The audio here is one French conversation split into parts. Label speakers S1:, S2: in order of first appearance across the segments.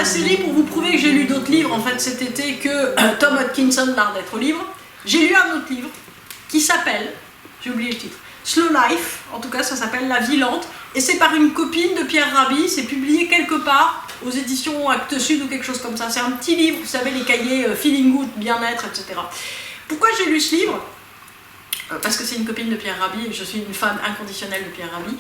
S1: série pour vous prouver que j'ai lu d'autres livres en fait cet été que Tom Hodkinson, l'art d'être libre. J'ai lu un autre livre qui s'appelle, j'ai oublié le titre, Slow Life, en tout cas ça s'appelle La vie lente, et c'est par une copine de Pierre Rabhi, c'est publié quelque part aux éditions Actes Sud ou quelque chose comme ça. C'est un petit livre, vous savez, les cahiers Feeling Good, bien-être, etc. Pourquoi j'ai lu ce livre ? Parce que c'est une copine de Pierre Rabhi et je suis une fan inconditionnelle de Pierre Rabhi,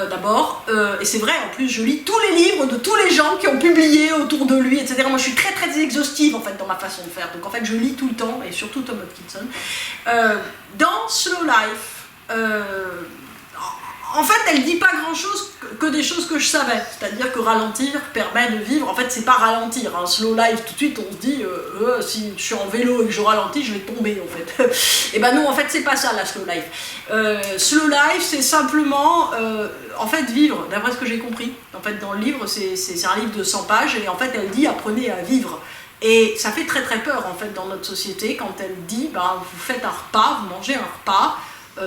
S1: d'abord. Et c'est vrai, en plus, je lis tous les livres de tous les gens qui ont publié autour de lui, etc. Moi, je suis très très exhaustive, en fait, dans ma façon de faire. Donc, en fait, je lis tout le temps, et surtout Tom Hodkinson. Dans Slow Life, en fait, elle dit pas grand-chose que des choses que je savais. C'est-à-dire que ralentir permet de vivre. En fait, c'est pas ralentir. Hein. Slow life, tout de suite, on se dit si je suis en vélo et que je ralentis, je vais tomber, en fait. Et ben non, en fait, c'est pas ça, la slow life. Slow life, c'est simplement, en fait, vivre, d'après ce que j'ai compris. En fait, dans le livre, c'est un livre de 100 pages, et en fait, elle dit « apprenez à vivre ». Et ça fait très très peur, en fait, dans notre société, quand elle dit ben, vous faites un repas, vous mangez un repas,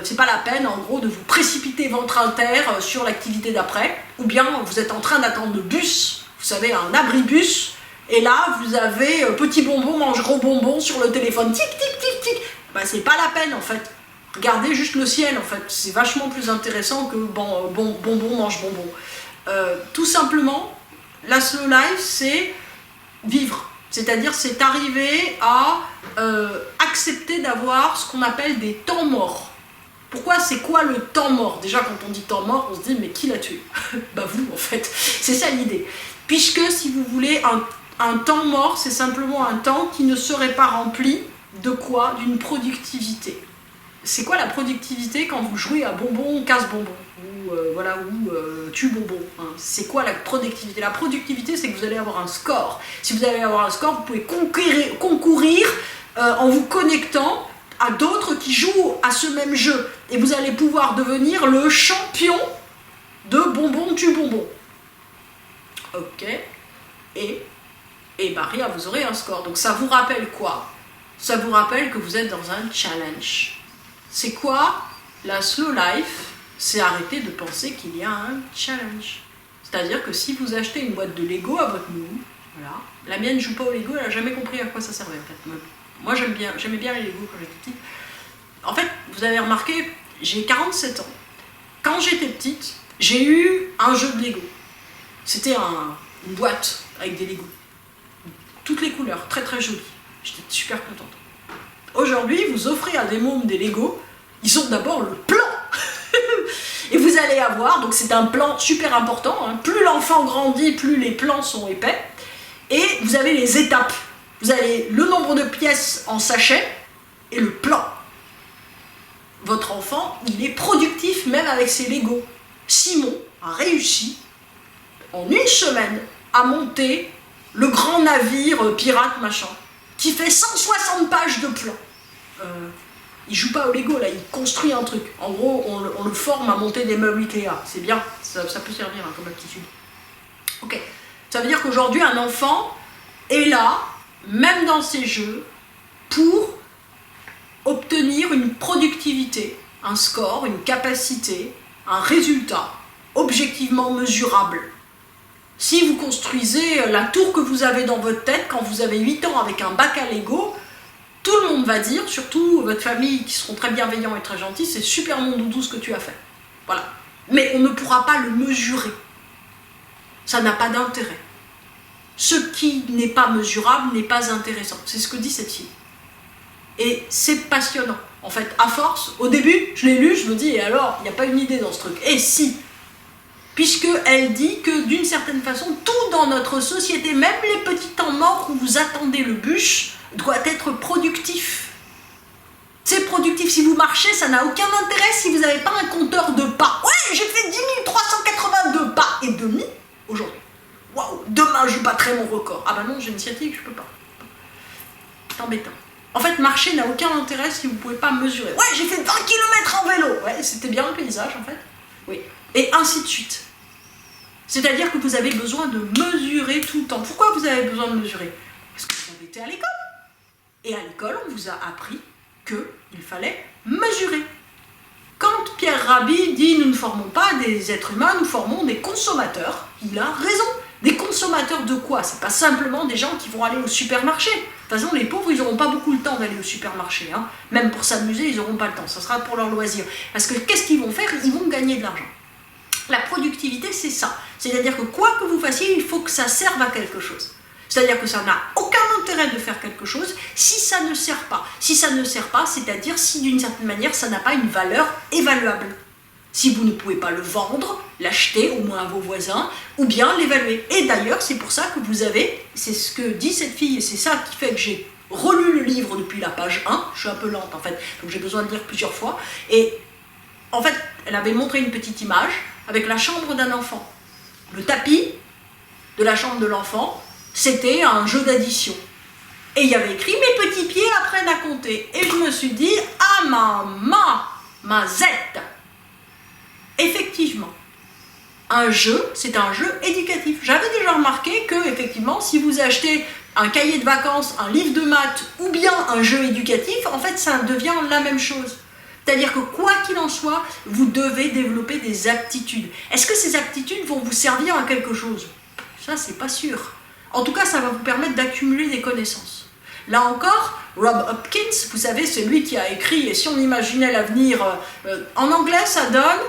S1: c'est pas la peine en gros de vous précipiter ventre inter sur l'activité d'après, ou bien vous êtes en train d'attendre le bus, vous savez, un abribus, et là vous avez petit bonbon mange gros bonbon sur le téléphone, tic tic tic tic, ben, c'est pas la peine en fait, regardez juste le ciel en fait, c'est vachement plus intéressant que bonbon mange bonbon. Tout simplement, la slow life c'est vivre, c'est-à-dire c'est arriver à accepter d'avoir ce qu'on appelle des temps morts. Pourquoi, c'est quoi le temps mort? Déjà, quand on dit temps mort, on se dit, mais qui l'a tué? Bah vous, en fait. C'est ça l'idée. Puisque, si vous voulez, un temps mort, c'est simplement un temps qui ne serait pas rempli de quoi? D'une productivité. C'est quoi la productivité quand vous jouez à bonbon, casse-bonbon? Ou, voilà, ou tue bonbon. Hein. C'est quoi la productivité? La productivité, c'est que vous allez avoir un score. Si vous allez avoir un score, vous pouvez concourir en vous connectant à d'autres qui jouent à ce même jeu. Et vous allez pouvoir devenir le champion de bonbon tue bonbon. Ok. Et bah rien, vous aurez un score. Donc ça vous rappelle quoi? Ça vous rappelle que vous êtes dans un challenge. C'est quoi la slow life? C'est arrêter de penser qu'il y a un challenge. C'est-à-dire que si vous achetez une boîte de Lego à votre nounou, voilà, la mienne ne joue pas au Lego, elle n'a jamais compris à quoi ça servait en fait. Moi j'aimais bien les Lego quand j'étais petite. En fait, vous avez remarqué, j'ai 47 ans. Quand j'étais petite, j'ai eu un jeu de Lego. C'était une boîte avec des Lego. Toutes les couleurs, très très jolies. J'étais super contente. Aujourd'hui, vous offrez à des mômes des Lego, ils ont d'abord le plan. Et vous allez avoir, donc c'est un plan super important, hein. Plus l'enfant grandit, plus les plans sont épais. Et vous avez les étapes. Vous avez le nombre de pièces en sachet et le plan. Votre enfant, il est productif même avec ses Lego. Simon a réussi, en une semaine, à monter le grand navire pirate machin, qui fait 160 pages de plan. Il joue pas au Lego là, il construit un truc. En gros, on le forme à monter des meubles Ikea. C'est bien, ça peut servir hein, comme aptitude. Ok, ça veut dire qu'aujourd'hui, un enfant est là, même dans ses jeux, pour obtenir une productivité, un score, une capacité, un résultat objectivement mesurable. Si vous construisez la tour que vous avez dans votre tête quand vous avez 8 ans avec un bac à Lego, tout le monde va dire, surtout votre famille qui seront très bienveillants et très gentils, c'est super mon doudou ce que tu as fait. Voilà. Mais on ne pourra pas le mesurer. Ça n'a pas d'intérêt. Ce qui n'est pas mesurable n'est pas intéressant. C'est ce que dit cette fille. Et c'est passionnant. En fait, à force, au début, je l'ai lu, je me dis, et alors, il n'y a pas une idée dans ce truc. Et si, puisqu'elle dit que d'une certaine façon, tout dans notre société, même les petits temps morts où vous attendez le bus, doit être productif. C'est productif. Si vous marchez, ça n'a aucun intérêt si vous n'avez pas un compteur de pas. Ouais, j'ai fait 10 382 pas et demi aujourd'hui. Waouh, demain je battrai mon record. Ah bah non, j'ai une sciatique, je peux pas. C'est embêtant. En fait, marcher n'a aucun intérêt si vous ne pouvez pas mesurer. Ouais, j'ai fait 20 km en vélo. Ouais, c'était bien le paysage en fait. Oui. Et ainsi de suite. C'est-à-dire que vous avez besoin de mesurer tout le temps. Pourquoi vous avez besoin de mesurer? Parce que vous avez été à l'école. Et à l'école, on vous a appris qu'il fallait mesurer. Quand Pierre Rabhi dit « nous ne formons pas des êtres humains, nous formons des consommateurs », il a raison. Des consommateurs de quoi? C'est pas simplement des gens qui vont aller au supermarché. De toute façon, les pauvres, ils n'auront pas beaucoup le temps d'aller au supermarché. Hein. Même pour s'amuser, ils n'auront pas le temps. Ça sera pour leur loisir. Parce que qu'est-ce qu'ils vont faire? Ils vont gagner de l'argent. La productivité, c'est ça. C'est-à-dire que quoi que vous fassiez, il faut que ça serve à quelque chose. C'est-à-dire que ça n'a aucun intérêt de faire quelque chose si ça ne sert pas. Si ça ne sert pas, c'est-à-dire si d'une certaine manière, ça n'a pas une valeur évaluable. Si vous ne pouvez pas le vendre, l'acheter au moins à vos voisins, ou bien l'évaluer. Et d'ailleurs, c'est pour ça que vous avez, c'est ce que dit cette fille, et c'est ça qui fait que j'ai relu le livre depuis la page 1, je suis un peu lente en fait, donc j'ai besoin de lire plusieurs fois, et en fait, elle avait montré une petite image avec la chambre d'un enfant. Le tapis de la chambre de l'enfant, c'était un jeu d'addition. Et il y avait écrit « Mes petits pieds apprennent à compter ». Et je me suis dit « Ah ma zette !» Effectivement, un jeu, c'est un jeu éducatif. J'avais déjà remarqué que, effectivement, si vous achetez un cahier de vacances, un livre de maths ou bien un jeu éducatif, en fait, ça devient la même chose. C'est-à-dire que quoi qu'il en soit, vous devez développer des aptitudes. Est-ce que ces aptitudes vont vous servir à quelque chose? Ça, c'est pas sûr. En tout cas, ça va vous permettre d'accumuler des connaissances. Là encore, Rob Hopkins, vous savez, c'est lui qui a écrit « Et si on imaginait l'avenir » en anglais, ça donne...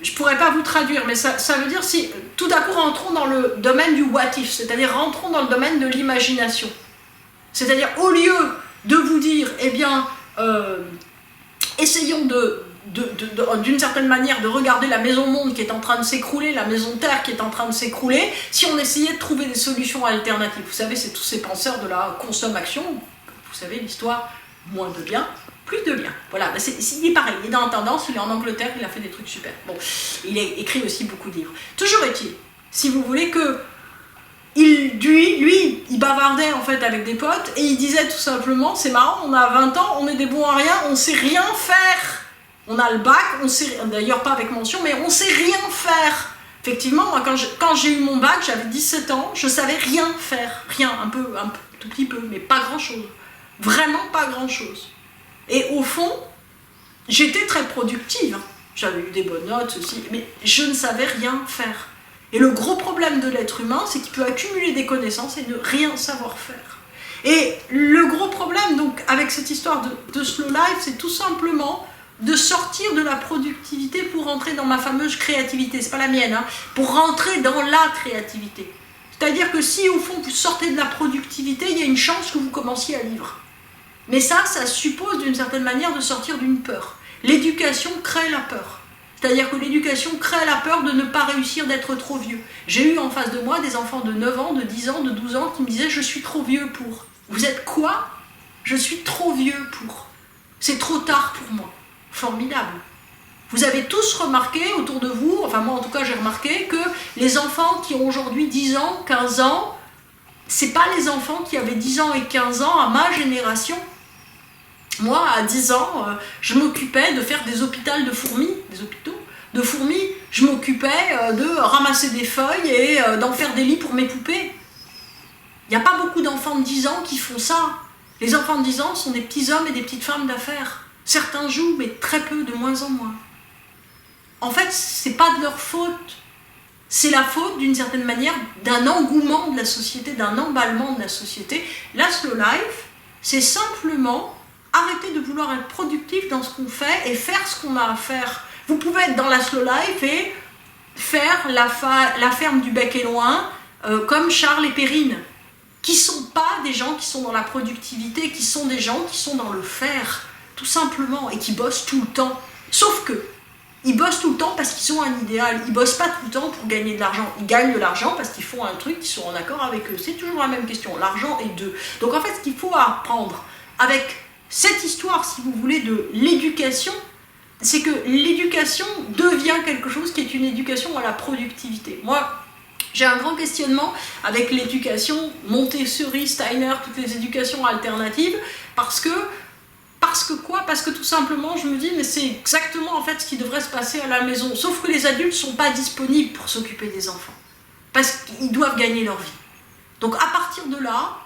S1: je pourrais pas vous traduire, mais ça veut dire si tout d'un coup rentrons dans le domaine du what if, c'est-à-dire rentrons dans le domaine de l'imagination. C'est-à-dire au lieu de vous dire, eh bien, essayons d'une certaine manière de regarder la maison monde qui est en train de s'écrouler, la maison terre qui est en train de s'écrouler, si on essayait de trouver des solutions alternatives. Vous savez, c'est tous ces penseurs de la consommation, vous savez l'histoire, moins de biens, plus de liens. Voilà, il est pareil, il est dans la tendance, il est en Angleterre, il a fait des trucs super. Bon, il a écrit aussi beaucoup de livres. Toujours est-il, si vous voulez, que lui, il bavardait en fait avec des potes et il disait tout simplement, c'est marrant, on a 20 ans, on est des bons à rien, on sait rien faire. On a le bac, on sait, d'ailleurs pas avec mention, mais on sait rien faire. Effectivement, moi quand j'ai eu mon bac, j'avais 17 ans, je savais rien faire. Rien, un tout petit peu, mais pas grand-chose. Vraiment pas grand-chose. Et au fond, j'étais très productive. J'avais eu des bonnes notes aussi, mais je ne savais rien faire. Et le gros problème de l'être humain, c'est qu'il peut accumuler des connaissances et ne rien savoir faire. Et le gros problème, donc, avec cette histoire de slow life, c'est tout simplement de sortir de la productivité pour rentrer dans ma fameuse créativité. C'est pas la mienne, hein, pour rentrer dans la créativité. C'est-à-dire que si, au fond, vous sortez de la productivité, il y a une chance que vous commenciez à vivre. Mais ça suppose d'une certaine manière de sortir d'une peur. L'éducation crée la peur. C'est-à-dire que l'éducation crée la peur de ne pas réussir, d'être trop vieux. J'ai eu en face de moi des enfants de 9 ans, de 10 ans, de 12 ans qui me disaient « Je suis trop vieux pour ». Vous êtes quoi? Je suis trop vieux pour. C'est trop tard pour moi. Formidable. Vous avez tous remarqué autour de vous, enfin moi en tout cas j'ai remarqué que les enfants qui ont aujourd'hui 10 ans, 15 ans, c'est pas les enfants qui avaient 10 ans et 15 ans à ma génération. Moi, à 10 ans, je m'occupais de faire des hôpitaux de fourmis, je m'occupais de ramasser des feuilles et d'en faire des lits pour mes poupées. Il n'y a pas beaucoup d'enfants de 10 ans qui font ça. Les enfants de 10 ans sont des petits hommes et des petites femmes d'affaires. Certains jouent, mais très peu, de moins en moins. En fait, c'est pas de leur faute. C'est la faute, d'une certaine manière, d'un engouement de la société, d'un emballement de la société. La slow life, c'est simplement arrêter de vouloir être productif dans ce qu'on fait et faire ce qu'on a à faire. Vous pouvez être dans la slow life et faire la ferme du Bec et Loin comme Charles et Perrine, qui ne sont pas des gens qui sont dans la productivité, qui sont des gens qui sont dans le faire, tout simplement, et qui bossent tout le temps. Sauf que, ils bossent tout le temps parce qu'ils ont un idéal, ils bossent pas tout le temps pour gagner de l'argent, ils gagnent de l'argent parce qu'ils font un truc, ils sont en accord avec eux. C'est toujours la même question, l'argent est d'eux. Donc en fait, ce qu'il faut apprendre avec cette histoire, si vous voulez, de l'éducation, c'est que l'éducation devient quelque chose qui est une éducation à la productivité. Moi, j'ai un grand questionnement avec l'éducation Montessori, Steiner, toutes les éducations alternatives, parce que quoi? Parce que tout simplement, je me dis, mais c'est exactement en fait ce qui devrait se passer à la maison. Sauf que les adultes ne sont pas disponibles pour s'occuper des enfants. Parce qu'ils doivent gagner leur vie. Donc à partir de là,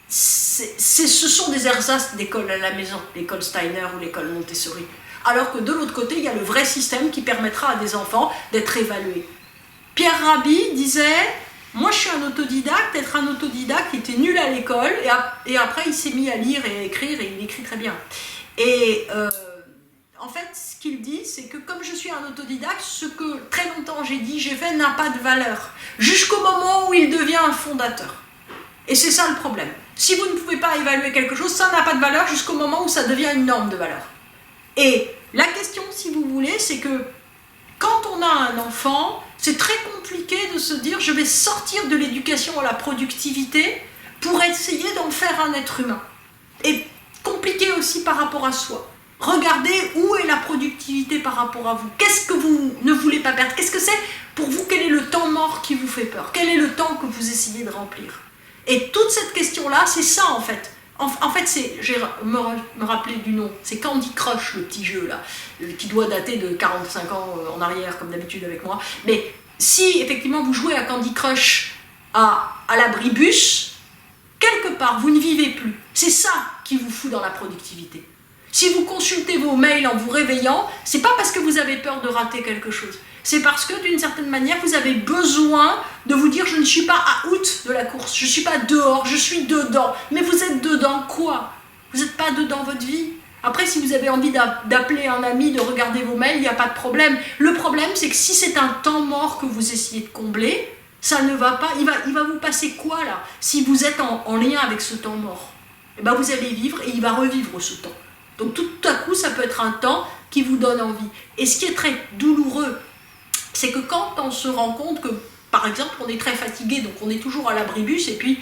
S1: ce sont des ersatz d'école à la maison, l'école Steiner ou l'école Montessori. Alors que de l'autre côté, il y a le vrai système qui permettra à des enfants d'être évalués. Pierre Rabhi disait, moi je suis un autodidacte, être un autodidacte, il était nul à l'école, et après il s'est mis à lire et à écrire, et il écrit très bien. Et en fait, ce qu'il dit, c'est que comme je suis un autodidacte, ce que très longtemps j'ai fait n'a pas de valeur, jusqu'au moment où il devient un fondateur. Et c'est ça le problème. Si vous ne pouvez pas évaluer quelque chose, ça n'a pas de valeur jusqu'au moment où ça devient une norme de valeur. Et la question, si vous voulez, c'est que quand on a un enfant, c'est très compliqué de se dire je vais sortir de l'éducation à la productivité pour essayer d'en faire un être humain. Et compliqué aussi par rapport à soi. Regardez où est la productivité par rapport à vous. Qu'est-ce que vous ne voulez pas perdre? Qu'est-ce que c'est pour vous? Quel est le temps mort qui vous fait peur? Quel est le temps que vous essayez de remplir? Et toute cette question-là, c'est ça en fait. En fait, je vais me rappeler du nom, c'est Candy Crush, le petit jeu là, qui doit dater de 45 ans en arrière, comme d'habitude avec moi. Mais si effectivement vous jouez à Candy Crush à l'abribus, quelque part vous ne vivez plus. C'est ça qui vous fout dans la productivité. Si vous consultez vos mails en vous réveillant, c'est pas parce que vous avez peur de rater quelque chose. C'est parce que d'une certaine manière, vous avez besoin de vous dire je ne suis pas à out de la course, je ne suis pas dehors, je suis dedans. Mais vous êtes dedans quoi? Vous n'êtes pas dedans votre vie. Après, si vous avez envie d'appeler un ami, de regarder vos mails, il n'y a pas de problème. Le problème, c'est que si c'est un temps mort que vous essayez de combler, ça ne va pas. Il va vous passer quoi là? Si vous êtes en lien avec ce temps mort, eh ben, vous allez vivre et il va revivre ce temps. Donc tout à coup, ça peut être un temps qui vous donne envie. Et ce qui est très douloureux, c'est que quand on se rend compte que, par exemple, on est très fatigué, donc on est toujours à l'abribus, et puis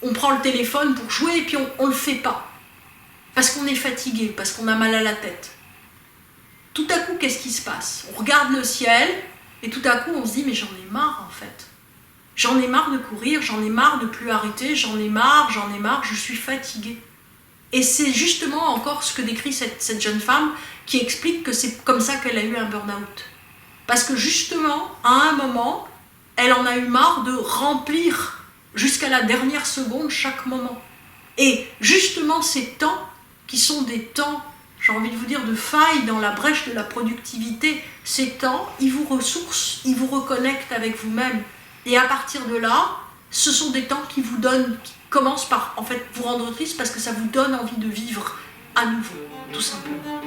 S1: on prend le téléphone pour jouer, et puis on ne le fait pas. Parce qu'on est fatigué, parce qu'on a mal à la tête. Tout à coup, qu'est-ce qui se passe? On regarde le ciel, et tout à coup, on se dit, mais j'en ai marre, en fait. J'en ai marre de courir, j'en ai marre de plus arrêter, j'en ai marre, je suis fatiguée. Et c'est justement encore ce que décrit cette jeune femme, qui explique que c'est comme ça qu'elle a eu un burn-out. Parce que justement, à un moment, elle en a eu marre de remplir jusqu'à la dernière seconde chaque moment. Et justement, ces temps, qui sont des temps, j'ai envie de vous dire, de faille dans la brèche de la productivité, ces temps, ils vous ressourcent, ils vous reconnectent avec vous-même. Et à partir de là, ce sont des temps qui vous donnent, qui commencent par en fait vous rendre triste parce que ça vous donne envie de vivre à nouveau, tout simplement.